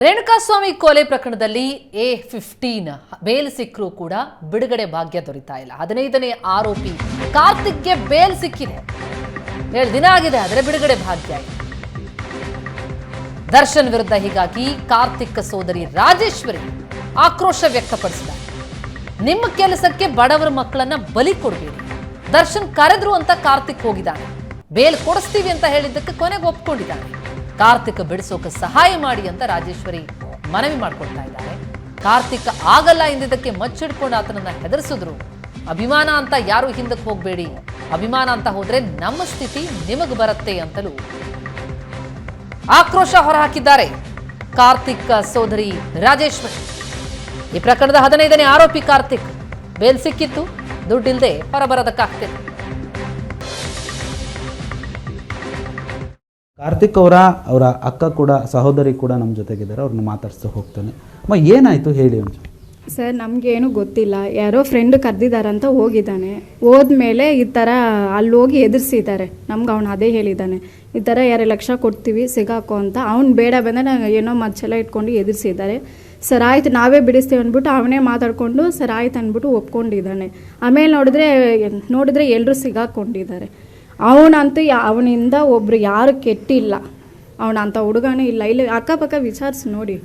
ರೇಣುಕಾಸ್ವಾಮಿ ಕೊಲೆ ಪ್ರಕರಣದಲ್ಲಿ A15 bale ಸಿಕ್ಕರೂ ಕೂಡ ಬಿಡುಗಡೆ ಭಾಗ್ಯ ದೊರೆತಾ ಇಲ್ಲ. 15ನೇ ಆರೋಪಿ ಕಾರ್ತಿಕ್ಗೆ ಬೇಲ್ ಸಿಕ್ಕಿದೆ. 7 ದಿನ ಆಗಿದೆ, ಆದರೆ ಬಿಡುಗಡೆ ಭಾಗ್ಯ ಇಲ್ಲ. ದರ್ಶನ್ ವಿರುದ್ಧ ಹೀಗಾಗಿ ಕಾರ್ತಿಕ್ ಸೋದರಿ ರಾಜೇಶ್ವರಿ ಆಕ್ರೋಶ ವ್ಯಕ್ತಪಡಿಸಿದ್ದಾರೆ. ನಿಮ್ಮ ಕೆಲಸಕ್ಕೆ ಬಡವರ ಮಕ್ಕಳನ್ನ ಬಲಿ ಕೊಡಬೇಡಿ. ದರ್ಶನ್ ಕರೆದ್ರು ಅಂತ ಕಾರ್ತಿಕ್ ಹೋಗಿದ್ದಾನೆ. ಬೇಲ್ ಕೊಡಿಸ್ತೀವಿ ಅಂತ ಹೇಳಿದ್ದಕ್ಕೆ ಕೊನೆಗೆ ಒಪ್ಕೊಂಡಿದ್ದಾನೆ. ಕಾರ್ತಿಕ್ ಬಿಡಿಸೋಕೆ ಸಹಾಯ ಮಾಡಿ ಅಂತ ರಾಜೇಶ್ವರಿ ಮನವಿ ಮಾಡ್ಕೊಳ್ತಾ ಇದ್ದಾರೆ. ಕಾರ್ತಿಕ್ ಆಗಲ್ಲ ಎಂದಿದ್ದಕ್ಕೆ ಮಚ್ಚಿಡ್ಕೊಂಡು ಆತನನ್ನ ಹೆದರಿಸಿದ್ರು. ಅಭಿಮಾನ ಅಂತ ಯಾರು ಹಿಂದಕ್ಕೆ ಹೋಗಬೇಡಿ, ಅಭಿಮಾನ ಅಂತ ಹೋದ್ರೆ ನಮ್ಮ ಸ್ಥಿತಿ ನಿಮಗೆ ಬರುತ್ತೆ ಅಂತಲೂ ಆಕ್ರೋಶ ಹೊರಹಾಕಿದ್ದಾರೆ ಕಾರ್ತಿಕ್ ಸೋದರಿ ರಾಜೇಶ್ವರಿ. ಈ ಪ್ರಕರಣದ 15ನೇ ಆರೋಪಿ ಕಾರ್ತಿಕ್. ಬೇಲ್ ಸಿಕ್ಕಿತ್ತು, ದುಡ್ಡಿಲ್ಲದೆ ಹೊರಬರೋದಕ್ಕಾಗ್ತಿದೆ. ಕಾರ್ತಿಕ್ ಅವರ ಅಕ್ಕ ಕೂಡ ಸಹೋದರಿ ಕೂಡ ನಮ್ಮ ಜೊತೆಗಿದ್ದಾರೆ. ಅವ್ರನ್ನ ಮಾತಾಡ್ಸ್ತಾ ಹೋಗ್ತಾನೆ. ಅಮ್ಮ ಏನಾಯ್ತು ಹೇಳಿ ಒಂಚೂರು. ಸರ್ ನಮಗೇನು ಗೊತ್ತಿಲ್ಲ, ಯಾರೋ ಫ್ರೆಂಡ್ ಕರೆದಿದ್ದಾರಂತ ಹೋಗಿದ್ದಾನೆ. ಹೋದ್ಮೇಲೆ ಈ ಥರ ಅಲ್ಲಿ ಹೋಗಿ ಎದುರಿಸಿದ್ದಾರೆ. ನಮ್ಗೆ ಅವ್ನು ಅದೇ ಹೇಳಿದ್ದಾನೆ, ಈ ಥರ 2 ಲಕ್ಷ ಕೊಡ್ತೀವಿ ಸಿಗಾಕೋ ಅಂತ. ಅವ್ನು ಬೇಡ ಬಂದ ಏನೋ ಮಚ್ಚೆಲ್ಲ ಇಟ್ಕೊಂಡು ಎದುರಿಸಿದ್ದಾರೆ. ಸರ್ ಆಯ್ತು ನಾವೇ ಬಿಡಿಸ್ತೀವಿ ಅಂದ್ಬಿಟ್ಟು ಅವನೇ ಮಾತಾಡಿಕೊಂಡು ಸರ್ ಆಯ್ತು ಅಂದ್ಬಿಟ್ಟು ಒಪ್ಕೊಂಡಿದ್ದಾನೆ. ಆಮೇಲೆ ನೋಡಿದ್ರೆ ಎಲ್ಲರೂ ಸಿಗಾಕೊಂಡಿದ್ದಾರೆ. ಅವನಂತೂ ಅವನಿಂದ ಒಬ್ರು ಯಾರು ಕೆಟ್ಟಿಲ್ಲ. ಅವನಂಥ ಹುಡುಗನೇ ಇಲ್ಲ. ಇಲ್ಲಿ ಅಕ್ಕಪಕ್ಕ ವಿಚಾರಿಸಿ ನೋಡಿ,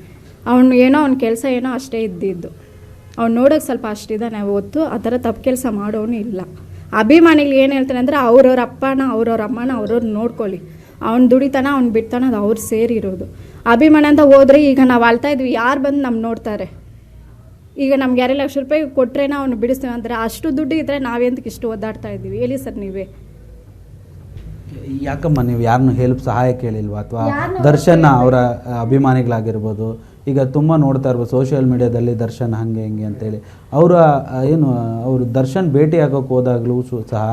ಅವನ ಕೆಲಸ ಏನೋ ಅಷ್ಟೇ ಇದ್ದಿದ್ದು. ಅವ್ನು ನೋಡೋಕೆ ಸ್ವಲ್ಪ ಅಷ್ಟಿದ್ದಾನೆ ಹೊತ್ತು ಆ ಥರ ತಪ್ಪು ಕೆಲಸ ಮಾಡೋನು ಇಲ್ಲ. ಅಭಿಮಾನಿಗಳು ಏನು ಹೇಳ್ತಾನೆ ಅಂದರೆ ಅವ್ರವ್ರ ಅಪ್ಪನ ಅವ್ರವ್ರ ಅಮ್ಮನ ಅವ್ರವ್ರು ನೋಡ್ಕೊಳ್ಳಿ. ಅವ್ನು ದುಡಿತಾನ ಅವ್ನು ಬಿಡ್ತಾನ, ಅದು ಅವ್ರು ಸೇರಿರೋದು. ಅಭಿಮಾನ ಅಂತ ಹೋದರೆ ಈಗ ನಾವು ಅಳ್ತಾ ಇದ್ವಿ, ಯಾರು ಬಂದು ನಮ್ಮ ನೋಡ್ತಾರೆ? ಈಗ ನಮ್ಗೆ 2 ಲಕ್ಷ ರೂಪಾಯಿ ಕೊಟ್ರೇನ ಅವ್ನು ಬಿಡಿಸ್ತೀವಿ ಅಂದರೆ ಅಷ್ಟು ದುಡ್ಡು ಇದ್ದರೆ ನಾವೆಂತಕ್ಕೆ ಇಷ್ಟು ಒದ್ದಾಡ್ತಾ ಇದ್ದೀವಿ ಹೇಳಿ ಸರ್ ನೀವೇ. ಯಾಕಮ್ಮ ನೀವು ಯಾರನ್ನು ಹೆಲ್ಪ್ ಸಹಾಯ ಕೇಳಿಲ್ವಾ? ಅಥವಾ ದರ್ಶನ್ ಅವರ ಅಭಿಮಾನಿಗಳಾಗಿರ್ಬೋದು, ಈಗ ತುಂಬ ನೋಡ್ತಾ ಇರ್ಬೋದು ಸೋಷಿಯಲ್ ಮೀಡಿಯಾದಲ್ಲಿ ದರ್ಶನ್ ಹಾಗೆ ಹಿಂಗೆ ಅಂತೇಳಿ ಅವರು ದರ್ಶನ್ ಭೇಟಿ ಆಗೋಕ್ಕೆ ಹೋದಾಗಲೂ ಸಹ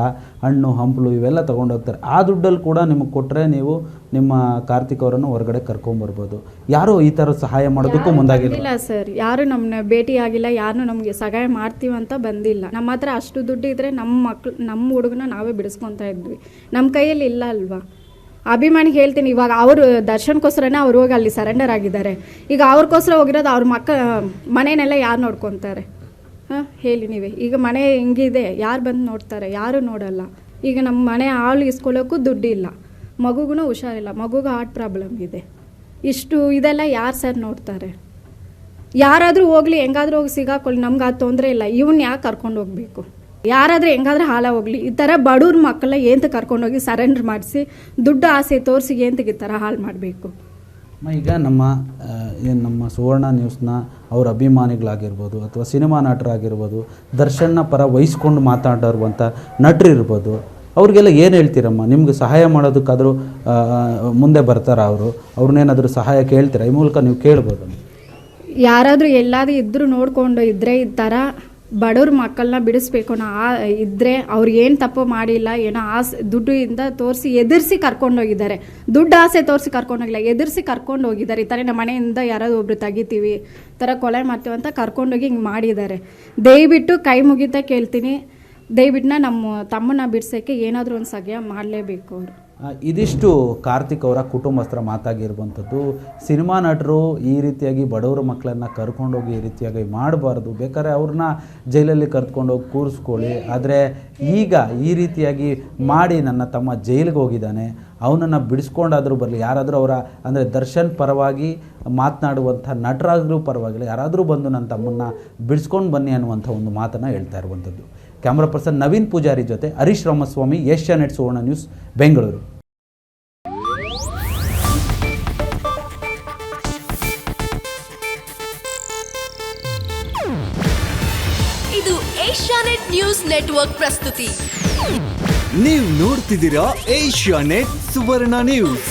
ಹಣ್ಣು ಹಂಪಲು ಇವೆಲ್ಲ ತೊಗೊಂಡೋಗ್ತಾರೆ. ಆ ದುಡ್ಡಲ್ಲಿ ಕೂಡ ನಿಮಗೆ ಕೊಟ್ಟರೆ ನೀವು ನಿಮ್ಮ ಕಾರ್ತಿಕ್ ಅವರನ್ನು ಹೊರಗಡೆ ಕರ್ಕೊಂಬರ್ಬೋದು. ಯಾರು ಈ ಥರ ಸಹಾಯ ಮಾಡೋದಕ್ಕೂ ಮುಂದಾಗಿಲ್ಲ ಸರ್. ಯಾರು ನಮ್ಮನ್ನ ಭೇಟಿ ಆಗಿಲ್ಲ, ಯಾರು ನಮಗೆ ಸಹಾಯ ಮಾಡ್ತೀವಂತ ಬಂದಿಲ್ಲ. ನಮ್ಮ ಹತ್ರ ಅಷ್ಟು ದುಡ್ಡು ಇದ್ದರೆ ನಮ್ಮ ಹುಡುಗನ ನಾವೇ ಬಿಡಿಸ್ಕೊತಾ ಇದ್ವಿ. ನಮ್ಮ ಕೈಯಲ್ಲಿ ಇಲ್ಲ ಅಲ್ವಾ. ಅಭಿಮಾನಿಗೆ ಹೇಳ್ತೀನಿ, ಇವಾಗ ಅವರು ದರ್ಶನ್ಗೋಸ್ಕರನೇ ಅವ್ರು ಹೋಗಿ ಅಲ್ಲಿ ಸರೆಂಡರ್ ಆಗಿದ್ದಾರೆ. ಈಗ ಅವ್ರಿಗೋಸ್ಕರ ಹೋಗಿರೋದು ಅವ್ರ ಮನೆಯನ್ನೆಲ್ಲ ಯಾರು ನೋಡ್ಕೊತಾರೆ? ಹೇಳಿ ನೀವೇ. ಈಗ ಮನೆ ಹೆಂಗಿದೆ, ಯಾರು ಬಂದು ನೋಡ್ತಾರೆ? ಯಾರು ನೋಡಲ್ಲ. ಈಗ ನಮ್ಮ ಮನೆ ಹಾಳು ಇಸ್ಕೊಳ್ಳೋಕ್ಕೂ ದುಡ್ಡಿಲ್ಲ, ಮಗುಗೂ ಹುಷಾರಿಲ್ಲ, ಮಗುಗೂ ಹಾರ್ಟ್ ಪ್ರಾಬ್ಲಮ್ ಇದೆ. ಇಷ್ಟು ಇದೆಲ್ಲ ಯಾರು ಸರ್ ನೋಡ್ತಾರೆ? ಯಾರಾದರೂ ಹೋಗಲಿ, ಹೆಂಗಾದ್ರೂ ಹೋಗಿ ಸಿಗಾಕೊಳ್ಳಿ, ನಮ್ಗೆ ಅದು ತೊಂದರೆ ಇಲ್ಲ. ಇವನ್ನ ಯಾಕೆ ಕರ್ಕೊಂಡು ಹೋಗಬೇಕು? ಯಾರಾದರೂ ಹೆಂಗಾದ್ರೂ ಹಾಳ ಹೋಗಲಿ. ಈ ಥರ ಬಡವ್ರ ಮಕ್ಕಳನ್ನ ಏನಂತ ಕರ್ಕೊಂಡೋಗಿ ಸರೆಂಡರ್ ಮಾಡಿಸಿ ದುಡ್ಡು ಆಸೆ ತೋರಿಸಿ ಏನಂತ ಈ ಥರ ಹಾಳು ಮಾಡಬೇಕು? ಈಗ ನಮ್ಮ ಸುವರ್ಣ ನ್ಯೂಸ್ನ ಅವ್ರ ಅಭಿಮಾನಿಗಳಾಗಿರ್ಬೋದು ಅಥವಾ ಸಿನಿಮಾ ನಟರಾಗಿರ್ಬೋದು, ದರ್ಶನ್ನ ಪರ ವಹಿಸ್ಕೊಂಡು ಮಾತಾಡೋರುವಂಥ ನಟರಿರ್ಬೋದು, ಅವ್ರಿಗೆಲ್ಲ ಏನು ಹೇಳ್ತೀರಮ್ಮ? ನಿಮ್ಗೆ ಸಹಾಯ ಮಾಡೋದಕ್ಕಾದರೂ ಮುಂದೆ ಬರ್ತಾರ ಅವ್ರನ್ನೇನಾದರೂ ಸಹಾಯ ಕೇಳ್ತೀರಾ? ಈ ಮೂಲಕ ನೀವು ಕೇಳ್ಬೋದು. ಯಾರಾದರೂ ಎಲ್ಲಾದರೂ ಇದ್ದರೂ ನೋಡಿಕೊಂಡು ಇದ್ದರೆ ಈ ಥರ ಬಡವ್ರ ಮಕ್ಕಳನ್ನ ಬಿಡಿಸ್ಬೇಕು ಇದ್ದರೆ ಅವ್ರು ಏನು ತಪ್ಪು ಮಾಡಿಲ್ಲ, ಏನೋ ದುಡ್ಡಿಂದ ತೋರಿಸಿ ಎದುರಿಸಿ ಕರ್ಕೊಂಡೋಗಿದ್ದಾರೆ. ದುಡ್ಡು ಆಸೆ ತೋರಿಸಿ ಕರ್ಕೊಂಡೋಗಿಲ್ಲ, ಎದುರಿಸಿ ಕರ್ಕೊಂಡು ಹೋಗಿದ್ದಾರೆ. ಈ ಥರ ನಮ್ಮ ಮನೆಯಿಂದ ಯಾರಾದ್ರು ಒಬ್ರು ತೆಗಿತೀವಿ, ಈ ಥರ ಕೊಲೆ ಮಾಡ್ತೀವಿ ಅಂತ ಕರ್ಕೊಂಡೋಗಿ ಹಿಂಗೆ ಮಾಡಿದ್ದಾರೆ. ದಯವಿಟ್ಟು ಕೈ ಮುಗಿತಾ ಕೇಳ್ತೀನಿ, ದಯವಿಟ್ಟು ನಮ್ಮ ತಮ್ಮನ್ನ ಬಿಡ್ಸೋಕ್ಕೆ ಏನಾದರೂ ಒಂದು ಸಹಾಯ ಮಾಡಲೇಬೇಕು ಅವರು. ಇದಿಷ್ಟು ಕಾರ್ತಿಕ್ ಅವರ ಕುಟುಂಬಸ್ಥರ ಮಾತಾಗಿರುವಂಥದ್ದು. ಸಿನಿಮಾ ನಟರು ಈ ರೀತಿಯಾಗಿ ಬಡವರ ಮಕ್ಕಳನ್ನು ಕರ್ಕೊಂಡೋಗಿ ಈ ರೀತಿಯಾಗಿ ಮಾಡಬಾರ್ದು. ಬೇಕಾದ್ರೆ ಅವ್ರನ್ನ ಜೈಲಲ್ಲಿ ಕರ್ಕೊಂಡೋಗಿ ಕೂರಿಸ್ಕೊಳ್ಳಿ. ಆದರೆ ಈಗ ಈ ರೀತಿಯಾಗಿ ಮಾಡಿ ನನ್ನ ತಮ್ಮ ಜೈಲಿಗೆ ಹೋಗಿದ್ದಾನೆ, ಅವನನ್ನು ಬಿಡಿಸ್ಕೊಂಡಾದರೂ ಬರಲಿ. ಯಾರಾದರೂ ಅಂದರೆ ದರ್ಶನ್ ಪರವಾಗಿ ಮಾತನಾಡುವಂಥ ನಟರಾದರೂ ಪರವಾಗಿಲ್ಲ, ಯಾರಾದರೂ ಬಂದು ನನ್ನ ತಮ್ಮನ್ನು ಬಿಡಿಸ್ಕೊಂಡು ಬನ್ನಿ ಅನ್ನುವಂಥ ಒಂದು ಮಾತನ್ನು ಹೇಳ್ತಾ ಇರುವಂಥದ್ದು. ಕ್ಯಾಮ್ರಾ ಪರ್ಸನ್ ನವೀನ್ ಪೂಜಾರಿ ಜೊತೆ ಹರೀಶ್ ರಾಮಸ್ವಾಮಿ, ಏಷ್ಯಾನೆಟ್ ಸುವರ್ಣ ನ್ಯೂಸ್, ಬೆಂಗಳೂರು. ಇದು ಏಷ್ಯಾನೆಟ್ ನ್ಯೂಸ್ ನೆಟ್ವರ್ಕ್ ಪ್ರಸ್ತುತಿ. ನೀವು ನೋಡ್ತಿದ್ದೀರಾ ಏಷ್ಯಾನೆಟ್ ಸುವರ್ಣ ನ್ಯೂಸ್.